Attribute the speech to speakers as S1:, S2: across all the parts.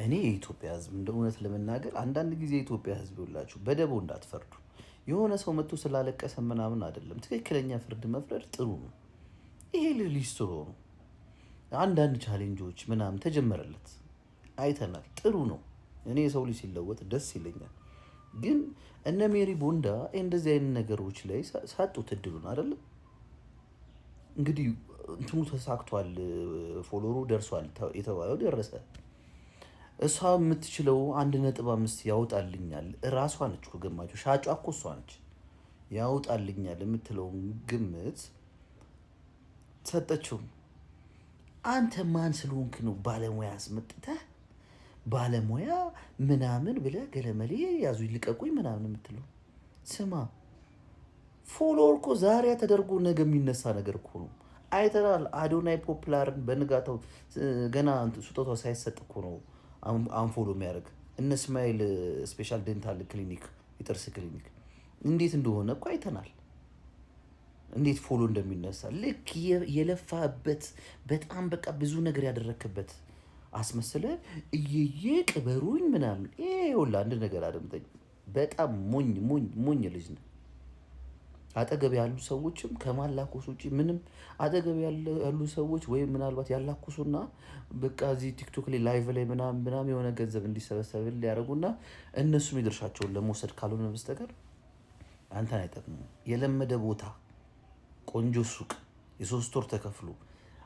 S1: እኔ የኢትዮጵያ ሕዝብ እንደ እውነት ለመናገር አንዳንድ ጊዜ የኢትዮጵያ ሕዝብ ይውላችሁ በደቦ እንዳትፈርዱ። የሆነ ሰው መጥቶ ስላለቀሰ ምናምን አይደለም። ትክክለኛ ፍርድ መፍረድ ጥሩ ነው። ይሄ ሊስትሮ ነው። አንዳንድ ቻሌንጆች ምናምን ተጀመረለት አይተናል። ጥሩ ነው። እኔ የሰው ልጅ ሲለወጥ ደስ ይለኛል። ግን እነ ሜሪ ቦንዳ እንደዚህ አይነት ነገሮች ላይ ሳጡት እድሉን አይደለም። እንግዲህ እንትኑ ተሳክቷል፣ ፎሎሩ ደርሷል የተባለው ደረሰ። እሷ የምትችለው 1.5 ያወጣልኛል እራሷ ነች እኮ ገማቹ፣ ሻጯ እኮ እሷ ነች። ያወጣልኛል የምትለውን ግምት ሰጠችው። አንተ ማን ስለሆንክ ነው ባለሙያ አስመጥተህ ባለሙያ ምናምን ብለህ ገለመሌ ያዙ ይልቀቁኝ ምናምን የምትለው? ስማ ፎሎወር እኮ ዛሬ ተደርጎ ነገ የሚነሳ ነገር እኮ ነው። አይተናል። አዶናይ ፖፕላርን በንጋታው ገና ስጦታው ሳይሰጥ እኮ ነው አንፎሎ የሚያደርግ። እነ እስማኤል ስፔሻል ዴንታል ክሊኒክ የጥርስ ክሊኒክ እንዴት እንደሆነ እኮ አይተናል። እንዴት ፎሎ እንደሚነሳ ልክ የለፋበት በጣም በቃ ብዙ ነገር ያደረክበት አስመስለ እየየ ቅበሩኝ ምናምን። ይኸውልህ አንድ ነገር አደምጠኝ። በጣም ሞኝ ልጅ ነው። አጠገብ ያሉ ሰዎችም ከማላኮስ ውጪ ምንም አጠገብ ያሉ ሰዎች ወይም ምናልባት ያላኩሱና በቃ እዚህ ቲክቶክ ላይ ላይቭ ላይ ምናምን የሆነ ገንዘብ እንዲሰበሰብ ሊያደርጉና እነሱም የድርሻቸውን ለመውሰድ ካልሆነ በስተቀር አንተን አይጠቅሙም። የለመደ ቦታ ቆንጆ ሱቅ የ3 ወር ተከፍሎ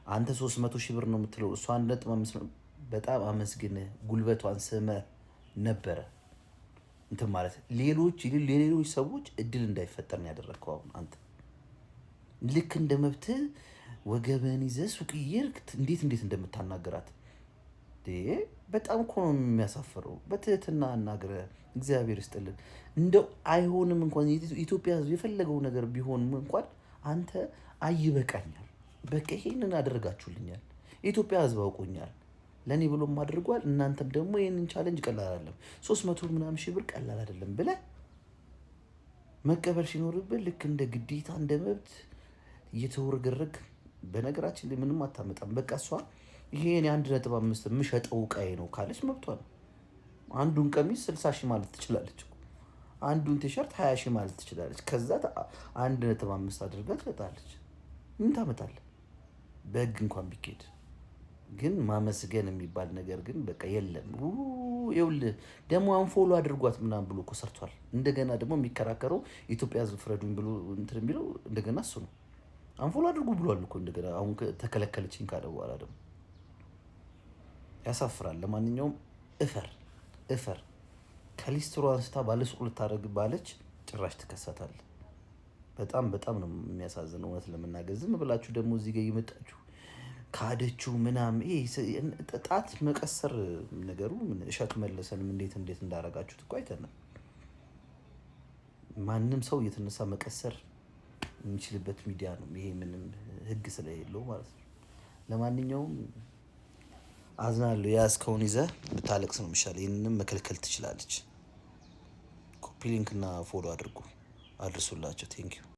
S1: አንተ 300 ሺህ ብር ነው የምትለው፣ እሷ 1.5 ነው። በጣም አመስግነ ጉልበቷን ስመ ነበረ እንትን ማለት ለሌሎች ሰዎች እድል እንዳይፈጠር ነው ያደረግከው። አሁን አንተ ልክ እንደ መብት ወገበን ይዘህ ሱቅ እየሄድክ እንዴት እንደምታናገራት በጣም እኮ ነው የሚያሳፍረው። በትህትና አናግረህ እግዚአብሔር ይስጥልን እንደው አይሆንም እንኳን ኢትዮጵያ ሕዝብ የፈለገው ነገር ቢሆንም እንኳን አንተ አይበቃኛል፣ በቃ ይሄንን አደረጋችሁልኛል፣ የኢትዮጵያ ሕዝብ አውቆኛል፣ ለኔ ብሎም አድርጓል። እናንተም ደግሞ ይሄንን ቻሌንጅ ቀላል አይደለም 300 ምናምን ሺህ ብር ቀላል አይደለም ብለህ መቀበል ሲኖርብህ ልክ እንደ ግዴታ እንደ መብት እየተወረገረግ። በነገራችን ላይ ምንም አታመጣም። በቃ እሷ ይሄ እኔ 1.5 የምሸጠው ዕቃዬ ነው ካለች መብቷ ነው። አንዱን ቀሚስ 60 ሺህ ማለት ትችላለች። አንዱን ቲሸርት 20 ሺህ ማለት ትችላለች። ከዛ 1.5 አድርጋ ትሰጣለች። ምን ታመጣለህ? በህግ እንኳን ቢኬድ ግን ማመስገን የሚባል ነገር ግን በቃ የለም። ይኸውልህ ደግሞ አንፎሎ አድርጓት ምናምን ብሎ እኮ ሰርቷል። እንደገና ደግሞ የሚከራከረው ኢትዮጵያ ሕዝብ ፍረዱኝ ብሎ እንትን የሚለው እንደገና እሱ ነው። አንፎሎ አድርጉ ብሏል እኮ እንደገና። አሁን ተከለከለችኝ ካለ በኋላ ደግሞ ያሳፍራል። ለማንኛውም እፈር ከሊስትሮ አንስታ ባለሱቅ ልታደርግ ባለች ጭራሽ ትከሰታል። በጣም ነው የሚያሳዝነው እውነት ለመናገር። ዝም ብላችሁ ደግሞ እዚህ ጋር እየመጣችሁ ካደችው ምናምን ጣት መቀሰር ነገሩ እሸቱ መለሰንም እንዴት እንዳረጋችሁት እኮ አይተናል። ማንም ሰው እየተነሳ መቀሰር የሚችልበት ሚዲያ ነው ይሄ፣ ምንም ህግ ስለሌለው ማለት ነው። ለማንኛውም አዝናለሁ። ያዝከውን ይዘህ ብታለቅስ ነው የሚሻለው። ይህንንም መከልከል ትችላለች። ኮፒ ሊንክ እና ፎሎ አድርጉ፣ አድርሱላቸው። ቴንኪዩ